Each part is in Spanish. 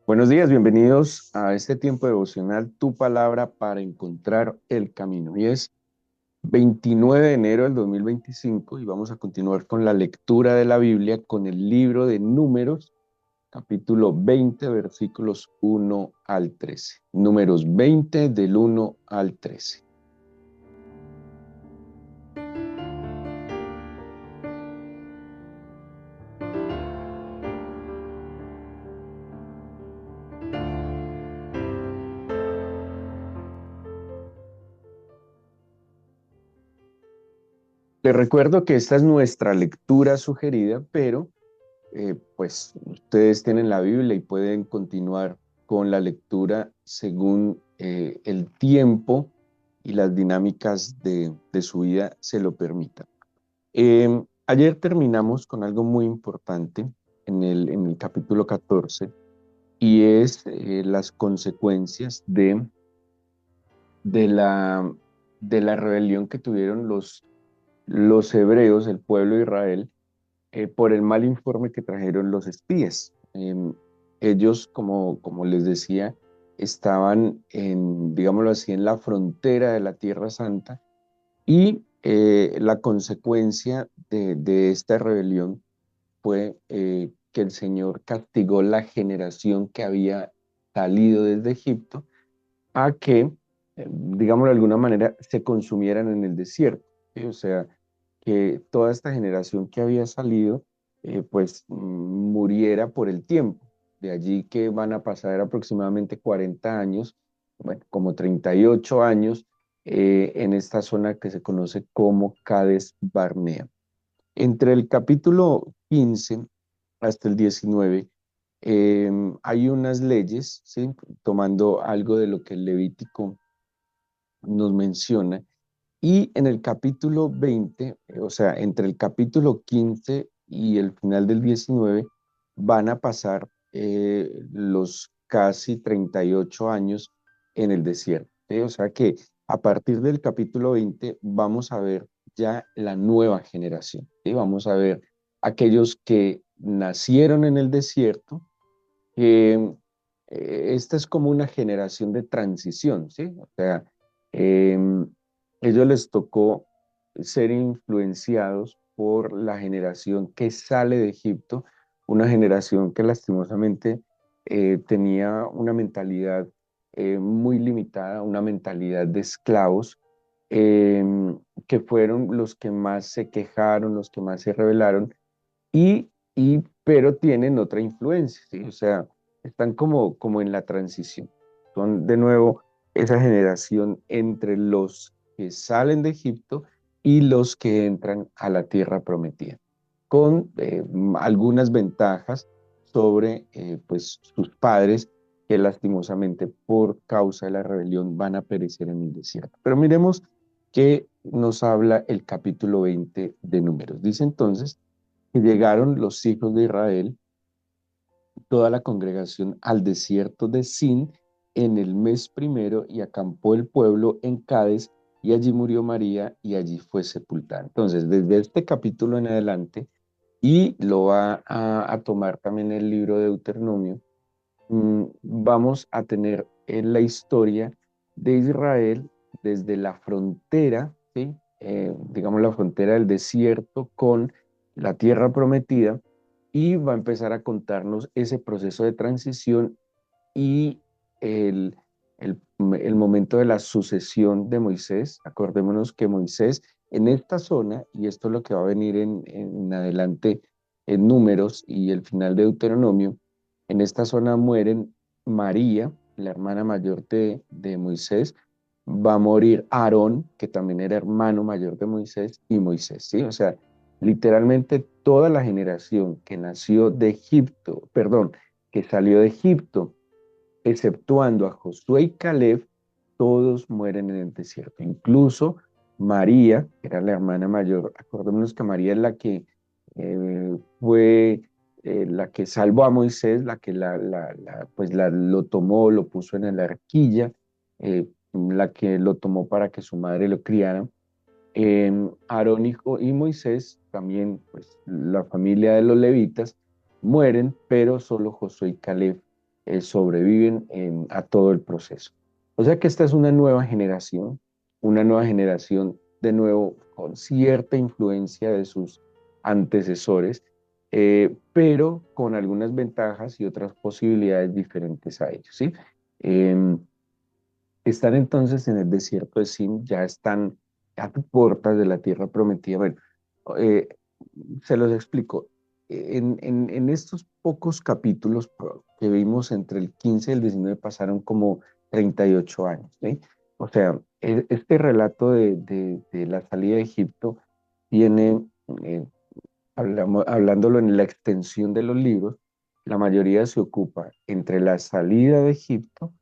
Buenos días, bienvenidos a este tiempo devocional, Tu Palabra para encontrar el camino. Hoy es 29 de enero del 2025 y vamos a continuar con la lectura de la Biblia con el libro de Números, capítulo 20, versículos 1 al 13. Números 20 del 1 al 13. Les recuerdo que esta es nuestra lectura sugerida, pero pues ustedes tienen la Biblia y pueden continuar con la lectura según el tiempo y las dinámicas de su vida se lo permitan. Ayer terminamos con algo muy importante en el capítulo 14 y es las consecuencias de la, de la rebelión que tuvieron los hebreos, el pueblo de Israel, por el mal informe que trajeron los espías. Ellos, como les decía, estaban digámoslo así, en la frontera de la Tierra Santa y la consecuencia de esta rebelión fue que el Señor castigó la generación que había salido desde Egipto a que, digámoslo de alguna manera, se consumieran en el desierto. ¿Sí? O sea, que toda esta generación que había salido, pues muriera por el tiempo. De allí que van a pasar aproximadamente 40 años, bueno, como 38 años, en esta zona que se conoce como Cades Barnea. Entre el capítulo 15 hasta el 19, hay unas leyes, ¿sí? Tomando algo de lo que el Levítico nos menciona, y en el capítulo 20, o sea, entre el capítulo 15 y el final del 19, van a pasar los casi 38 años en el desierto. ¿Sí? O sea que a partir del capítulo 20 vamos a ver ya la nueva generación. ¿Sí? Vamos a ver aquellos que nacieron en el desierto, que esta es como una generación de transición, ¿sí? O sea, ellos les tocó ser influenciados por la generación que sale de Egipto, una generación que lastimosamente tenía una mentalidad muy limitada, una mentalidad de esclavos, eh, que fueron los que más se quejaron, los que más se rebelaron pero tienen otra influencia, ¿sí? O sea, están como en la transición. Son de nuevo esa generación entre los que salen de Egipto y los que entran a la tierra prometida, con algunas ventajas sobre pues, sus padres que lastimosamente por causa de la rebelión van a perecer en el desierto. Pero miremos qué nos habla el capítulo 20 de Números. Dice entonces, y llegaron los hijos de Israel, toda la congregación, al desierto de Sin en el mes primero, y acampó el pueblo en Cades, y allí murió María, y allí fue sepultada. Entonces, desde este capítulo en adelante, y lo va a tomar también el libro de Deuteronomio, vamos a tener la historia de Israel desde la frontera, ¿sí? Digamos la frontera del desierto con la tierra prometida, y va a empezar a contarnos ese proceso de transición y el, el momento de la sucesión de Moisés. Acordémonos que Moisés en esta zona, y esto es lo que va a venir en adelante en Números y el final de Deuteronomio, en esta zona mueren María, la hermana mayor de Moisés, va a morir Aarón, que también era hermano mayor de Moisés, y Moisés, ¿sí? O sea, literalmente toda la generación que nació de Egipto, perdón, que salió de Egipto, exceptuando a Josué y Caleb, todos mueren en el desierto. Incluso María, que era la hermana mayor, acordémonos que María es la que fue la que salvó a Moisés, la que lo tomó, lo puso en la arquilla, la que lo tomó para que su madre lo criara. Aarón y Moisés, también pues, la familia de los levitas, mueren, pero solo Josué y Caleb sobreviven a todo el proceso. O sea que esta es una nueva generación de nuevo con cierta influencia de sus antecesores, pero con algunas ventajas y otras posibilidades diferentes a ellos, ¿sí? Em, Están entonces en el desierto de Sin, ya están a puertas de la tierra prometida. Bueno, eh, se los explico. En estos pocos capítulos que vimos entre el 15 y el 19 pasaron como 38 años, ¿sí? O sea, este relato de la salida de Egipto tiene, eh, hablándolo en la extensión de los libros, la mayoría se ocupa entre la salida de Egipto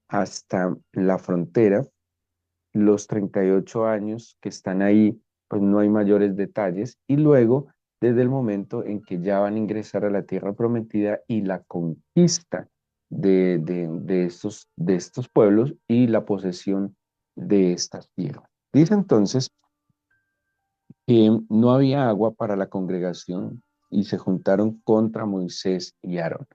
hasta la frontera, los 38 años que están ahí, pues no hay mayores detalles, y luego desde el momento en que ya van a ingresar a la tierra prometida y la conquista de estos pueblos y la posesión de estas tierras. Dice entonces que no había agua para la congregación y se juntaron contra Moisés y Aarón.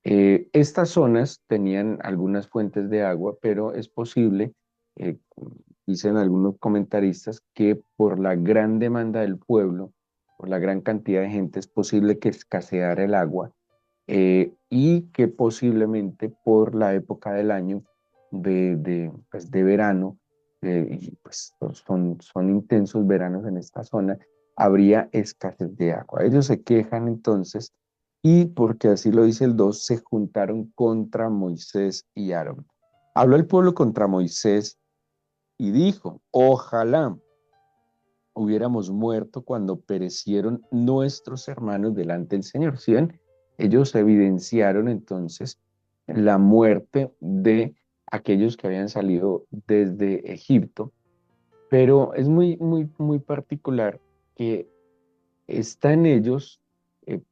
Estas zonas tenían algunas fuentes de agua, pero es posible, eh, dicen algunos comentaristas, que por la gran demanda del pueblo, por la gran cantidad de gente, es posible que escaseara el agua y que posiblemente por la época del año pues, de verano, y pues son intensos veranos en esta zona, habría escasez de agua. Ellos se quejan entonces y porque así lo dice el 2 se juntaron contra Moisés y Aarón. Habló el pueblo contra Moisés y dijo, ojalá hubiéramos muerto cuando perecieron nuestros hermanos delante del Señor. ¿Sí ven? Ellos evidenciaron entonces la muerte de aquellos que habían salido desde Egipto, pero es muy particular que está en ellos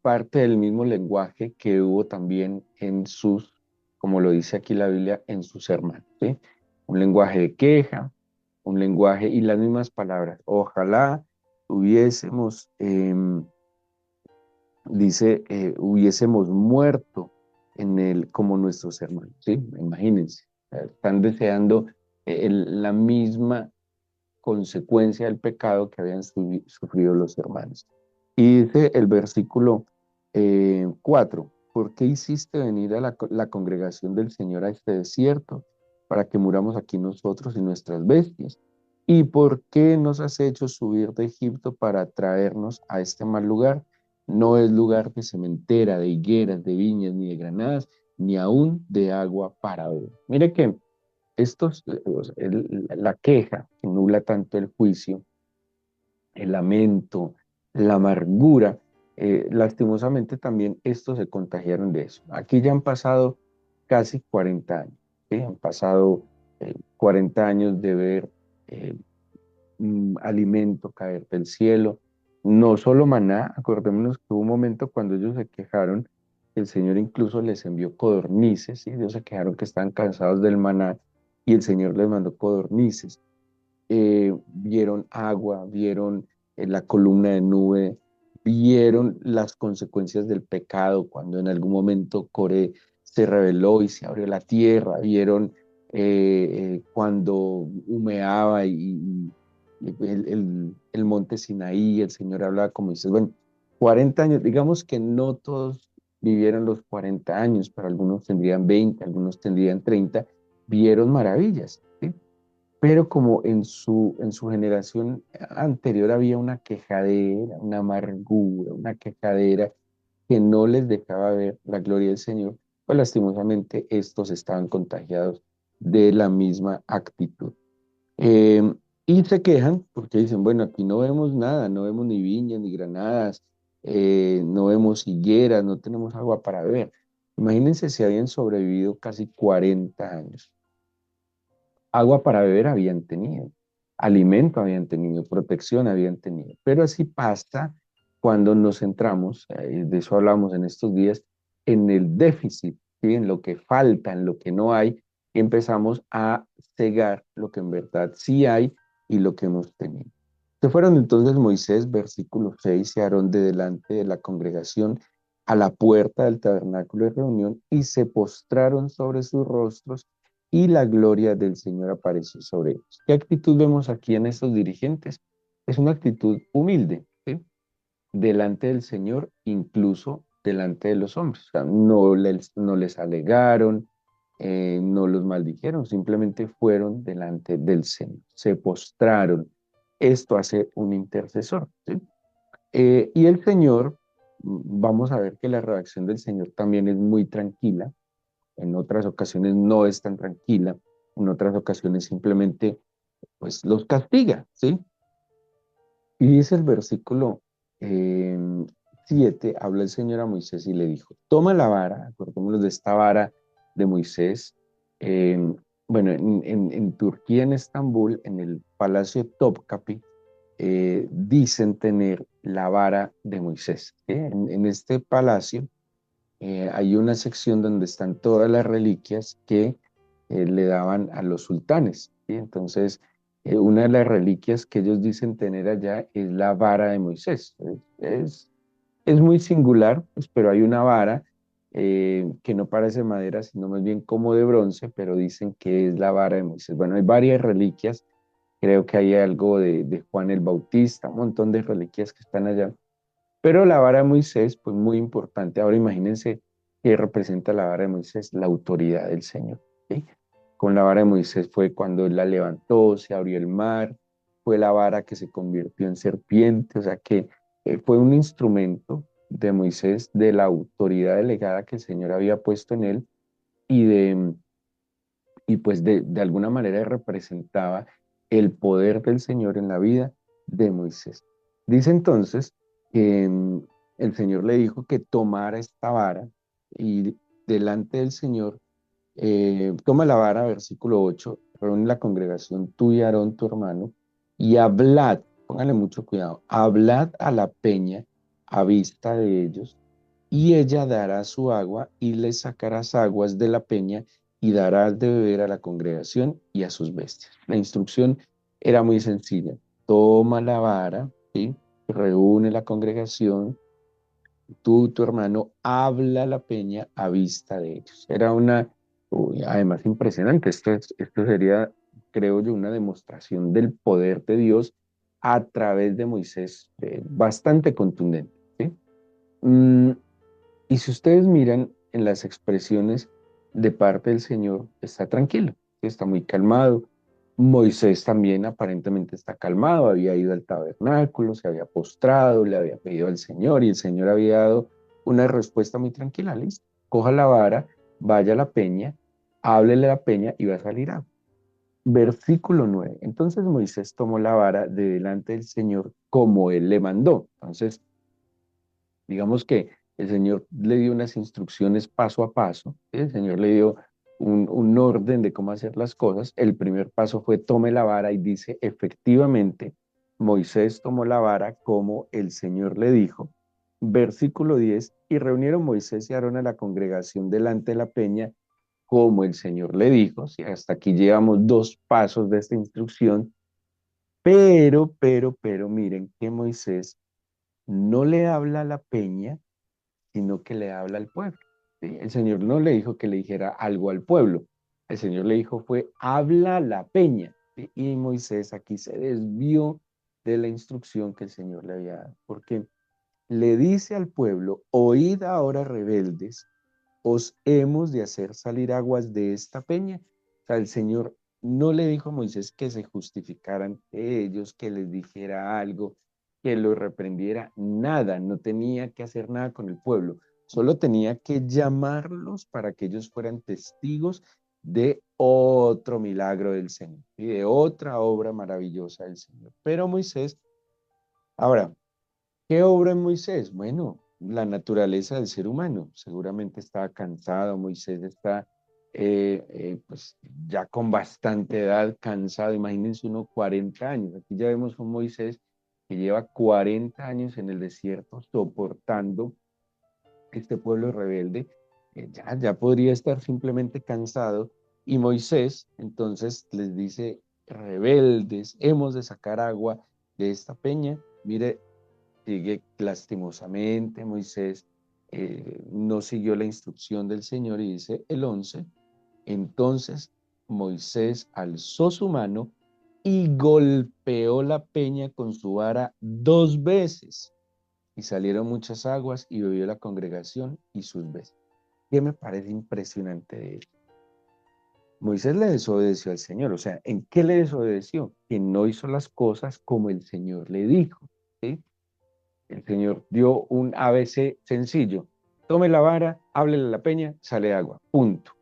parte del mismo lenguaje que hubo también en sus, como lo dice aquí la Biblia, en sus hermanos, ¿sí? Un lenguaje de queja, un lenguaje y las mismas palabras. Ojalá hubiésemos, dice, hubiésemos muerto en él como nuestros hermanos, ¿sí? Imagínense, están deseando la misma consecuencia del pecado que habían sufrido los hermanos. Y dice el versículo 4, ¿por qué hiciste venir a la congregación del Señor a este desierto para que muramos aquí nosotros y nuestras bestias? ¿Y por qué nos has hecho subir de Egipto para traernos a este mal lugar? No es lugar de sementera, de higueras, de viñas, ni de granadas, ni aún de agua para beber. Mire que la queja que nubla tanto el juicio, el lamento, la amargura, lastimosamente también estos se contagiaron de eso. Aquí ya han pasado casi 40 años, ¿sí? Han pasado 40 años de ver eh, alimento caer del cielo, no solo maná, acordémonos que hubo un momento cuando ellos se quejaron, el Señor incluso les envió codornices, y ellos se quejaron que estaban cansados del maná y el Señor les mandó codornices. Vieron agua, vieron la columna de nube, vieron las consecuencias del pecado cuando en algún momento Coré se rebeló y se abrió la tierra, vieron cuando humeaba y el monte Sinaí, el Señor hablaba como dices, bueno, 40 años, digamos que no todos vivieron los 40 años, pero algunos tendrían 20, algunos tendrían 30, vieron maravillas, ¿sí? Pero como en su generación anterior había una quejadera, una amargura, una quejadera que no les dejaba ver la gloria del Señor, pues lastimosamente estos estaban contagiados de la misma actitud. Eh, y se quejan porque dicen, bueno, aquí no vemos nada, no vemos ni viñas ni granadas, no vemos higueras, no tenemos agua para beber. Imagínense si habían sobrevivido casi 40 años. Agua para beber habían tenido, alimento habían tenido, protección habían tenido. Pero así pasa cuando nos centramos, de eso hablamos en estos días, en el déficit, ¿sí? En lo que falta, en lo que no hay, y empezamos a cegar lo que en verdad sí hay y lo que hemos tenido. Se fueron entonces Moisés, versículo 6, y Aarón de delante de la congregación a la puerta del tabernáculo de reunión y se postraron sobre sus rostros y la gloria del Señor apareció sobre ellos. ¿Qué actitud vemos aquí en estos dirigentes? Es una actitud humilde, ¿sí? Delante del Señor, incluso delante de los hombres. O sea, no les alegaron, no los maldijeron, simplemente fueron delante del Señor, se postraron. Esto hace un intercesor, ¿sí? Y el Señor, vamos a ver que la reacción del Señor también es muy tranquila, en otras ocasiones no es tan tranquila, en otras ocasiones simplemente pues los castiga, ¿sí? Y dice el versículo eh, 7, habla el Señor a Moisés y le dijo, toma la vara, acordémonos de esta vara de Moisés. eh, bueno, en Turquía, en Estambul, en el Palacio Topkapi, dicen tener la vara de Moisés, ¿sí? En este palacio hay una sección donde están todas las reliquias que le daban a los sultanes, ¿sí? Entonces, una de las reliquias que ellos dicen tener allá es la vara de Moisés. Es muy singular, pues, pero hay una vara que no parece madera, sino más bien como de bronce, pero dicen que es la vara de Moisés. Bueno, hay varias reliquias, creo que hay algo de Juan el Bautista, un montón de reliquias que están allá. Pero la vara de Moisés, pues muy importante. Ahora imagínense qué representa la vara de Moisés, la autoridad del Señor, ¿sí? Con la vara de Moisés fue cuando él la levantó, se abrió el mar, fue la vara que se convirtió en serpiente, o sea que fue un instrumento de Moisés, de la autoridad delegada que el Señor había puesto en él y pues de alguna manera representaba el poder del Señor en la vida de Moisés. Dice entonces que el Señor le dijo que tomara esta vara y delante del Señor, toma la vara, versículo 8, reúne la congregación tú y Aarón tu hermano y hablad, póngale mucho cuidado, hablad a la peña a vista de ellos y ella dará su agua y les sacarás aguas de la peña y darás de beber a la congregación y a sus bestias. La instrucción era muy sencilla. Toma la vara, ¿sí? Reúne la congregación, tú, tu hermano, habla a la peña a vista de ellos. Era una, además impresionante. Esto sería, creo yo, una demostración del poder de Dios a través de Moisés, bastante contundente, ¿sí? Mm, y si ustedes miran en las expresiones de parte del Señor, está tranquilo, está muy calmado. Moisés también aparentemente está calmado, había ido al tabernáculo, se había postrado, le había pedido al Señor y el Señor había dado una respuesta muy tranquila. Listo, coja la vara, vaya a la peña, háblele a la peña y va a salir agua. Versículo 9. Entonces Moisés tomó la vara de delante del Señor como él le mandó. Entonces, digamos que el Señor le dio unas instrucciones paso a paso, ¿sí? El Señor le dio un orden de cómo hacer las cosas. El primer paso fue tome la vara y dice, efectivamente, Moisés tomó la vara como el Señor le dijo. Versículo 10, y reunieron Moisés y Aarón a la congregación delante de la peña, como el Señor le dijo. ¿Sí? Hasta aquí llevamos dos pasos de esta instrucción, pero, miren que Moisés no le habla a la peña, sino que le habla al pueblo, ¿sí? El Señor no le dijo que le dijera algo al pueblo. El Señor le dijo fue, habla a la peña, ¿sí? Y Moisés aquí se desvió de la instrucción que el Señor le había dado, porque le dice al pueblo, oíd ahora rebeldes, os hemos de hacer salir aguas de esta peña. O sea, el Señor no le dijo a Moisés que se justificaran ellos, que les dijera algo, que lo reprendiera, nada, no tenía que hacer nada con el pueblo, solo tenía que llamarlos para que ellos fueran testigos de otro milagro del Señor y de otra obra maravillosa del Señor. Pero Moisés, ahora, ¿qué obra en Moisés? Bueno, la naturaleza del ser humano. Seguramente estaba cansado, Moisés está pues ya con bastante edad, cansado. Imagínense uno 40 años. Aquí ya vemos un Moisés que lleva 40 años en el desierto soportando este pueblo rebelde. Ya podría estar simplemente cansado. Y Moisés entonces les dice, rebeldes, hemos de sacar agua de esta peña. Mire, sigue lastimosamente Moisés. no siguió la instrucción del Señor y dice el 11, entonces Moisés alzó su mano y golpeó la peña con su vara 2 veces y salieron muchas aguas y bebió la congregación y sus bestias. ¿Qué me parece impresionante de esto? Moisés le desobedeció al Señor, o sea, ¿en qué le desobedeció? Que no hizo las cosas como el Señor le dijo, ¿sí? El Señor dio un ABC sencillo. Tome la vara, háblele a la peña, sale agua, punto.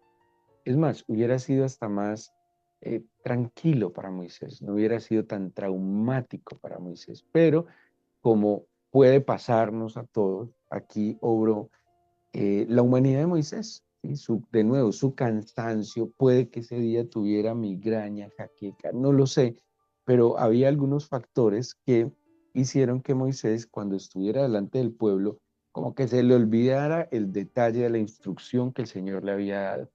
Es más, hubiera sido hasta más tranquilo para Moisés, no hubiera sido tan traumático para Moisés, pero como puede pasarnos a todos, aquí obró la humanidad de Moisés, ¿sí? De nuevo, su cansancio, puede que ese día tuviera migraña, jaqueca, no lo sé, pero había algunos factores que hicieron que Moisés, cuando estuviera delante del pueblo, como que se le olvidara el detalle de la instrucción que el Señor le había dado.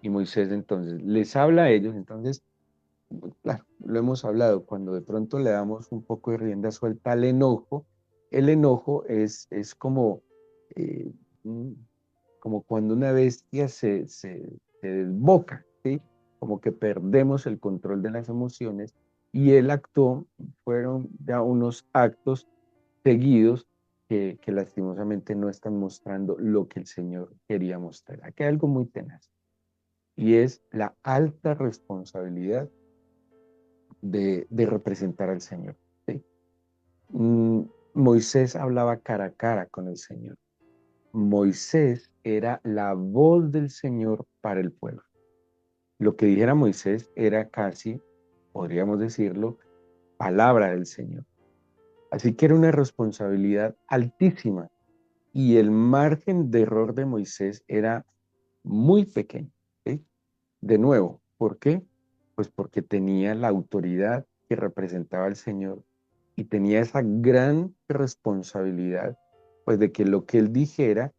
Y Moisés entonces les habla a ellos, entonces, claro, lo hemos hablado, cuando de pronto le damos un poco de rienda suelta al enojo, el enojo es como, eh, mm, como cuando una bestia se desboca, ¿sí? Como que perdemos el control de las emociones y él actuó, fueron ya unos actos seguidos que lastimosamente no están mostrando lo que el Señor quería mostrar. Aquí hay algo muy tenaz y es la alta responsabilidad de representar al Señor. ¿Sí? Mm, Moisés hablaba cara a cara con el Señor. Moisés era la voz del Señor para el pueblo. Lo que dijera Moisés era casi, podríamos decirlo, palabra del Señor. Así que era una responsabilidad altísima y el margen de error de Moisés era muy pequeño. ¿Sí? De nuevo, ¿por qué? Pues porque tenía la autoridad que representaba al Señor y tenía esa gran responsabilidad, pues de que lo que él dijera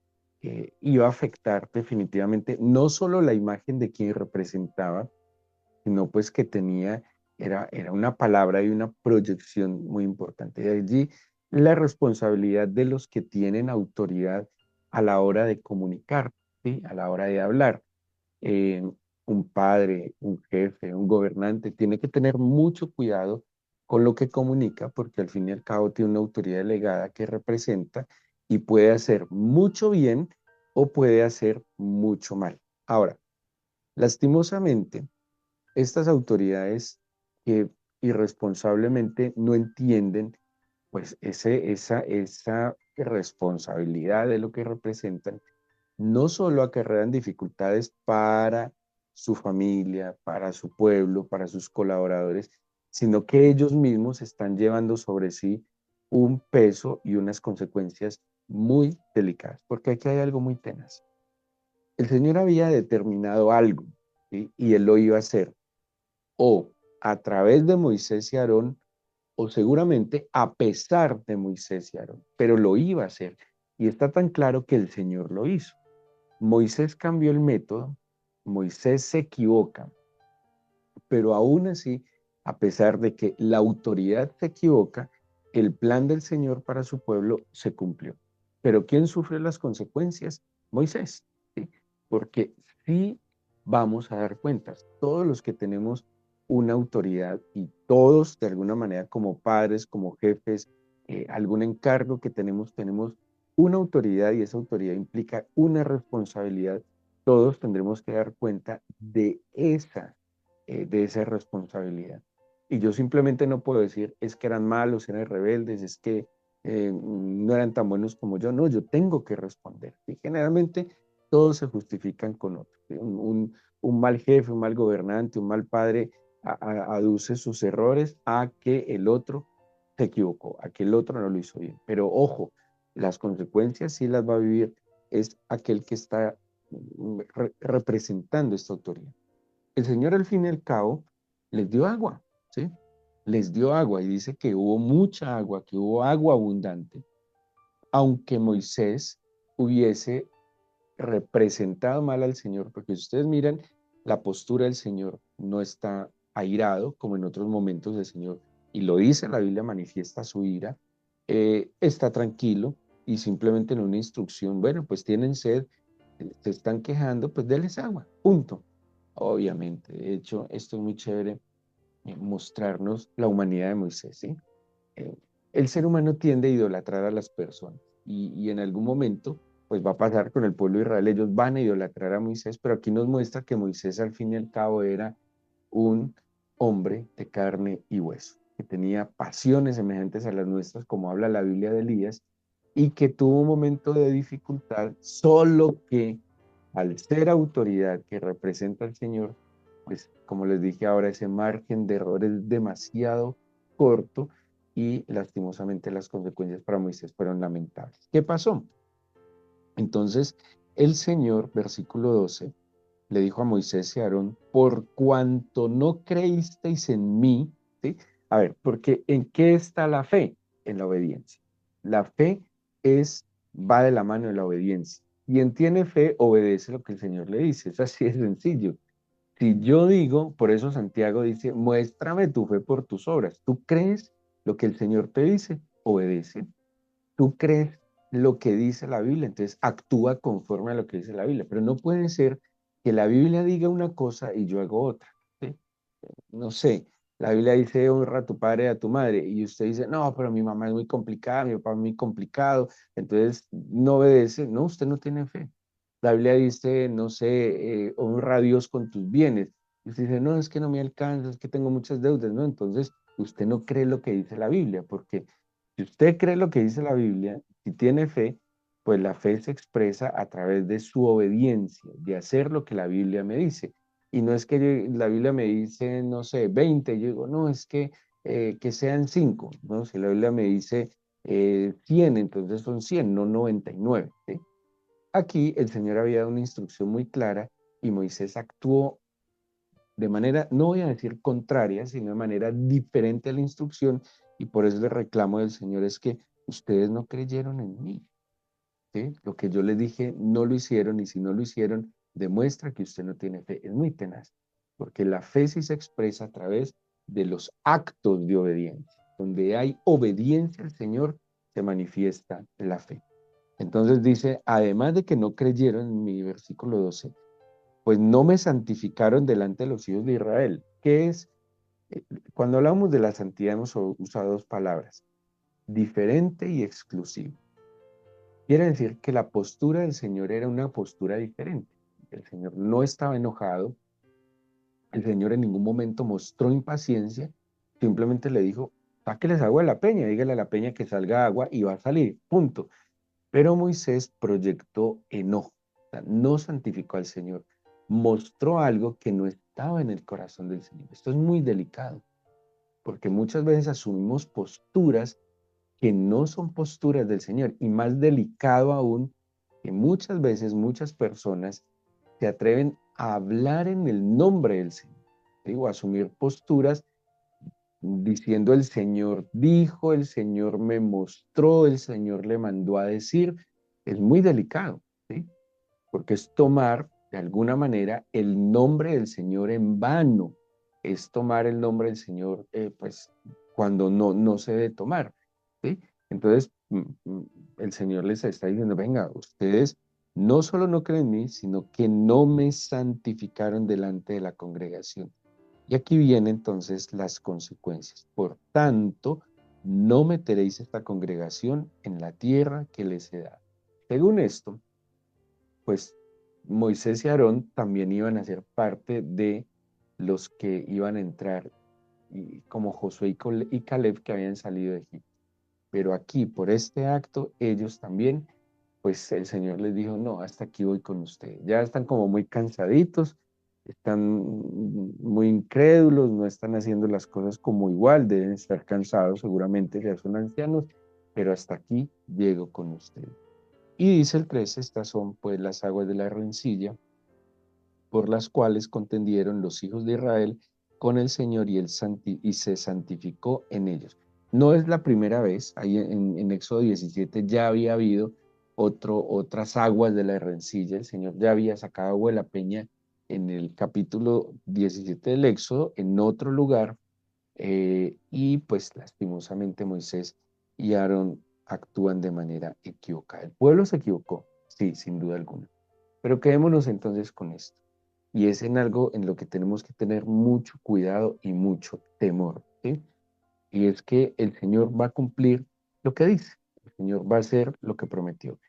iba a afectar definitivamente no solo la imagen de quien representaba, sino pues que tenía, era una palabra y una proyección muy importante. De allí la responsabilidad de los que tienen autoridad a la hora de comunicar, ¿sí? A la hora de hablar. eh, un padre, un jefe, un gobernante, tiene que tener mucho cuidado con lo que comunica, porque al fin y al cabo tiene una autoridad delegada que representa y puede hacer mucho bien o puede hacer mucho mal. Ahora, lastimosamente, estas autoridades que irresponsablemente no entienden pues esa responsabilidad de lo que representan, no solo acarrean dificultades para su familia, para su pueblo, para sus colaboradores, sino que ellos mismos están llevando sobre sí un peso y unas consecuencias muy delicadas, porque aquí hay algo muy tenaz. El Señor había determinado algo, ¿sí? Y Él lo iba a hacer, o a través de Moisés y Aarón, o seguramente a pesar de Moisés y Aarón, pero lo iba a hacer. Y está tan claro que el Señor lo hizo. Moisés cambió el método, Moisés se equivoca, pero aún así, a pesar de que la autoridad se equivoca, el plan del Señor para su pueblo se cumplió. Pero ¿quién sufre las consecuencias? Moisés, ¿sí? Porque sí vamos a dar cuentas, todos los que tenemos una autoridad y todos de alguna manera como padres, como jefes, algún encargo que tenemos una autoridad y esa autoridad implica una responsabilidad. Todos tendremos que dar cuenta de esa responsabilidad. Y yo simplemente no puedo decir, es que eran malos, eran rebeldes, es que no eran tan buenos como yo. No, yo tengo que responder. Y generalmente todos se justifican con otro. ¿Sí? Un mal jefe, un mal gobernante, un mal padre aduce sus errores a que el otro se equivocó, a que el otro no lo hizo bien. Pero ojo, las consecuencias sí las va a vivir es aquel que está representando esta autoridad. El Señor al fin y al cabo les dio agua, ¿sí? Les dio agua y dice que hubo mucha agua, que hubo agua abundante, aunque Moisés hubiese representado mal al Señor, porque si ustedes miran, la postura del Señor no está airado como en otros momentos del Señor, y lo dice la Biblia, manifiesta su ira, está tranquilo, y simplemente en una instrucción, bueno, pues tienen sed, se están quejando, pues denles agua, punto. Obviamente, de hecho, esto es muy chévere, mostrarnos la humanidad de Moisés, ¿sí? eh, el ser humano tiende a idolatrar a las personas y en algún momento, pues va a pasar con el pueblo de Israel, ellos van a idolatrar a Moisés, pero aquí nos muestra que Moisés al fin y al cabo era un hombre de carne y hueso, que tenía pasiones semejantes a las nuestras, como habla la Biblia de Elías, y que tuvo un momento de dificultad, solo que al ser autoridad que representa al Señor, pues como les dije ahora, ese margen de error es demasiado corto y lastimosamente las consecuencias para Moisés fueron lamentables. ¿Qué pasó? Entonces el Señor, versículo 12, le dijo a Moisés y a Aarón, por cuanto no creísteis en mí, ¿sí? A ver, porque ¿en qué está la fe? En la obediencia. La fe va de la mano de la obediencia. Quien tiene fe obedece lo que el Señor le dice. Es así de sencillo. Si yo digo, por eso Santiago dice, muéstrame tu fe por tus obras. ¿Tú crees lo que el Señor te dice? Obedece. ¿Tú crees lo que dice la Biblia? Entonces actúa conforme a lo que dice la Biblia. Pero no puede ser que la Biblia diga una cosa y yo hago otra, ¿sí? No sé, la Biblia dice honra a tu padre y a tu madre, y usted dice, no, pero mi mamá es muy complicada, mi papá es muy complicado, entonces no obedece, no, usted no tiene fe. La Biblia dice, no sé, honra a Dios con tus bienes. Y usted dice, no, es que no me alcanza, es que tengo muchas deudas, ¿no? Entonces, usted no cree lo que dice la Biblia, porque si usted cree lo que dice la Biblia, si tiene fe, pues la fe se expresa a través de su obediencia, de hacer lo que la Biblia me dice. Y no es que la Biblia me dice, no sé, 20, yo digo, no, es que sean 5, ¿no? Si la Biblia me dice 100, entonces son 100, no 99, ¿sí? Aquí el Señor había dado una instrucción muy clara y Moisés actuó de manera, no voy a decir contraria, sino de manera diferente a la instrucción, y por eso el reclamo del Señor es que ustedes no creyeron en mí, ¿sí? Lo que yo les dije no lo hicieron, y si no lo hicieron, demuestra que usted no tiene fe. Es muy tenaz, porque la fe sí se expresa a través de los actos de obediencia. Donde hay obediencia al Señor, se manifiesta la fe. Entonces dice, además de que no creyeron en mi versículo 12, pues no me santificaron delante de los hijos de Israel. ¿Qué es? Eh, Cuando hablamos de la santidad hemos usado dos palabras, diferente y exclusivo. Quiere decir que la postura del Señor era una postura diferente. El Señor no estaba enojado, el Señor en ningún momento mostró impaciencia, simplemente le dijo, sáqueles agua de la peña, dígale a la peña que salga agua y va a salir, punto. Pero Moisés proyectó enojo, o sea, no santificó al Señor, mostró algo que no estaba en el corazón del Señor. Esto es muy delicado, porque muchas veces asumimos posturas que no son posturas del Señor, y más delicado aún, que muchas veces muchas personas se atreven a hablar en el nombre del Señor, digo, asumir posturas diciendo el Señor dijo, el Señor me mostró, el Señor le mandó a decir, es muy delicado, ¿sí? Porque es tomar de alguna manera el nombre del Señor en vano, es tomar el nombre del Señor, pues cuando no se debe tomar, ¿sí? Entonces, el Señor les está diciendo, venga, ustedes no solo no creen en mí, sino que no me santificaron delante de la congregación. Y aquí vienen entonces las consecuencias. Por tanto, no meteréis esta congregación en la tierra que les he dado. Según esto, pues Moisés y Aarón también iban a ser parte de los que iban a entrar, y como Josué y Caleb, que habían salido de Egipto. Pero aquí, por este acto, ellos también, pues el Señor les dijo, no, hasta aquí voy con ustedes. Ya están como muy cansaditos, están muy incrédulos, no están haciendo las cosas como igual, deben estar cansados seguramente, ya son ancianos, pero hasta aquí llego con ustedes. Y dice el 13, estas son pues las aguas de la rencilla, por las cuales contendieron los hijos de Israel con el Señor y se santificó en ellos. No es la primera vez, ahí en Éxodo 17 ya había habido otras aguas de la rencilla, el Señor ya había sacado agua de la peña en el capítulo 17 del Éxodo, en otro lugar, y pues lastimosamente Moisés y Aarón actúan de manera equivocada. El pueblo se equivocó, sí, sin duda alguna. Pero quedémonos entonces con esto. Y es en algo en lo que tenemos que tener mucho cuidado y mucho temor, ¿sí? Y es que el Señor va a cumplir lo que dice. El Señor va a hacer lo que prometió.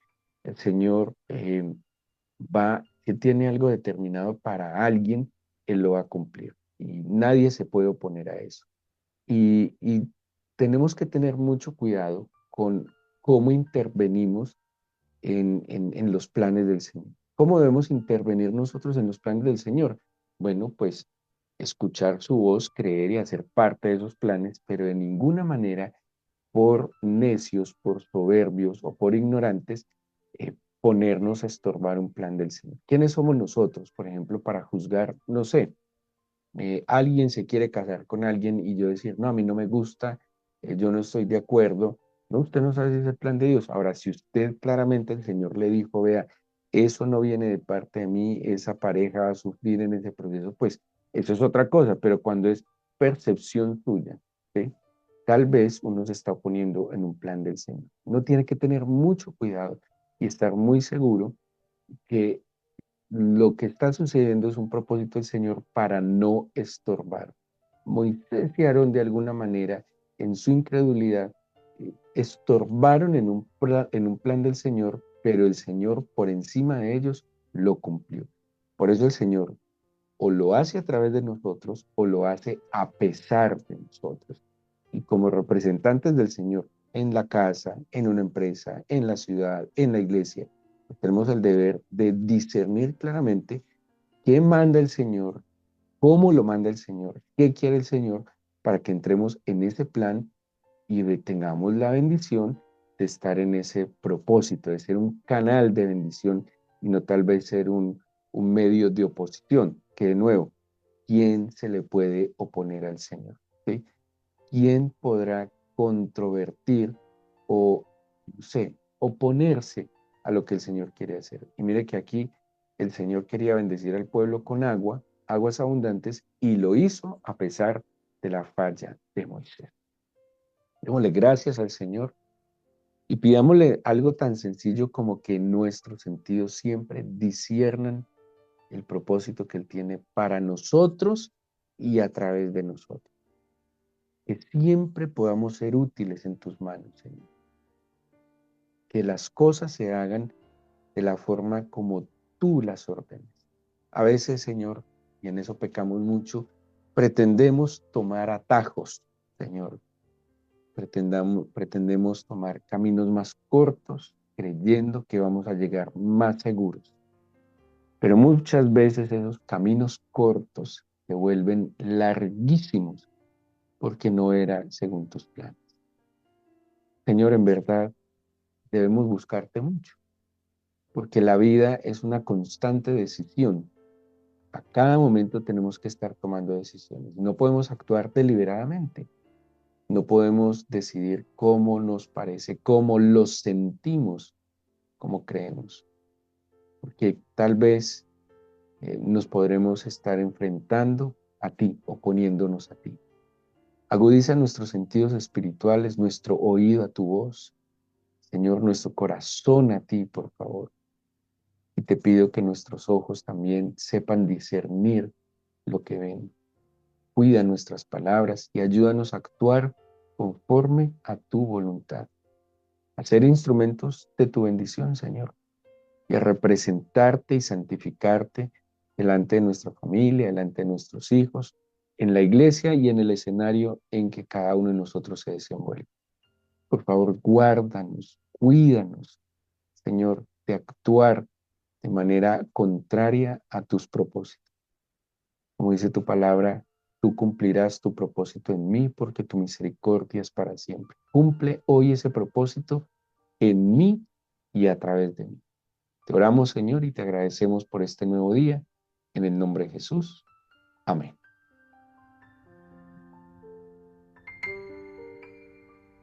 El Señor si tiene algo determinado para alguien, Él lo va a cumplir. Y nadie se puede oponer a eso. Y tenemos que tener mucho cuidado con cómo intervenimos en los planes del Señor. ¿Cómo debemos intervenir nosotros en los planes del Señor? Bueno, pues escuchar su voz, creer y hacer parte de esos planes, pero de ninguna manera por necios, por soberbios o por ignorantes, ponernos a estorbar un plan del Señor. ¿Quiénes somos nosotros, por ejemplo, para juzgar, no sé, alguien se quiere casar con alguien y yo decir, no, a mí no me gusta, yo no estoy de acuerdo? No, usted no sabe si es el plan de Dios. Ahora, si usted claramente el Señor le dijo, vea, eso no viene de parte de mí, esa pareja va a sufrir en ese proceso, pues eso es otra cosa, pero cuando es percepción suya, ¿sí? Tal vez uno se está oponiendo en un plan del Señor. Uno tiene que tener mucho cuidado y estar muy seguro que lo que está sucediendo es un propósito del Señor para no estorbar. Moisés y Aarón de alguna manera, en su incredulidad, estorbaron en un plan del Señor, pero el Señor por encima de ellos lo cumplió. Por eso el Señor o lo hace a través de nosotros o lo hace a pesar de nosotros. Y como representantes del Señor en la casa, en una empresa, en la ciudad, en la iglesia, pues tenemos el deber de discernir claramente qué manda el Señor, cómo lo manda el Señor, qué quiere el Señor, para que entremos en ese plan y tengamos la bendición de estar en ese propósito, de ser un canal de bendición y no tal vez ser un medio de oposición, que de nuevo, ¿quién se le puede oponer al Señor? ¿Sí? ¿Quién podrá controvertir o, no sé, oponerse a lo que el Señor quiere hacer? Y mire que aquí el Señor quería bendecir al pueblo con agua, aguas abundantes, y lo hizo a pesar de la falla de Moisés. Démosle gracias al Señor y pidámosle algo tan sencillo como que nuestros sentidos siempre disciernan el propósito que Él tiene para nosotros y a través de nosotros. Que siempre podamos ser útiles en tus manos, Señor. Que las cosas se hagan de la forma como tú las ordenes. A veces, Señor, y en eso pecamos mucho, pretendemos tomar atajos, Señor. Pretendemos tomar caminos más cortos, creyendo que vamos a llegar más seguros. Pero muchas veces esos caminos cortos se vuelven larguísimos porque no eran según tus planes. Señor, en verdad debemos buscarte mucho, porque la vida es una constante decisión. A cada momento tenemos que estar tomando decisiones. No podemos actuar deliberadamente. No podemos decidir cómo nos parece, cómo lo sentimos, cómo creemos, porque tal vez nos podremos estar enfrentando a ti, oponiéndonos a ti. Agudiza nuestros sentidos espirituales, nuestro oído a tu voz, Señor, nuestro corazón a ti, por favor. Y te pido que nuestros ojos también sepan discernir lo que ven. Cuida nuestras palabras y ayúdanos a actuar conforme a tu voluntad, a ser instrumentos de tu bendición, Señor, y a representarte y santificarte delante de nuestra familia, delante de nuestros hijos, en la iglesia y en el escenario en que cada uno de nosotros se desenvuelve. Por favor, guárdanos, cuídanos, Señor, de actuar de manera contraria a tus propósitos. Como dice tu palabra, tú cumplirás tu propósito en mí porque tu misericordia es para siempre. Cumple hoy ese propósito en mí y a través de mí. Te oramos, Señor, y te agradecemos por este nuevo día. En el nombre de Jesús. Amén.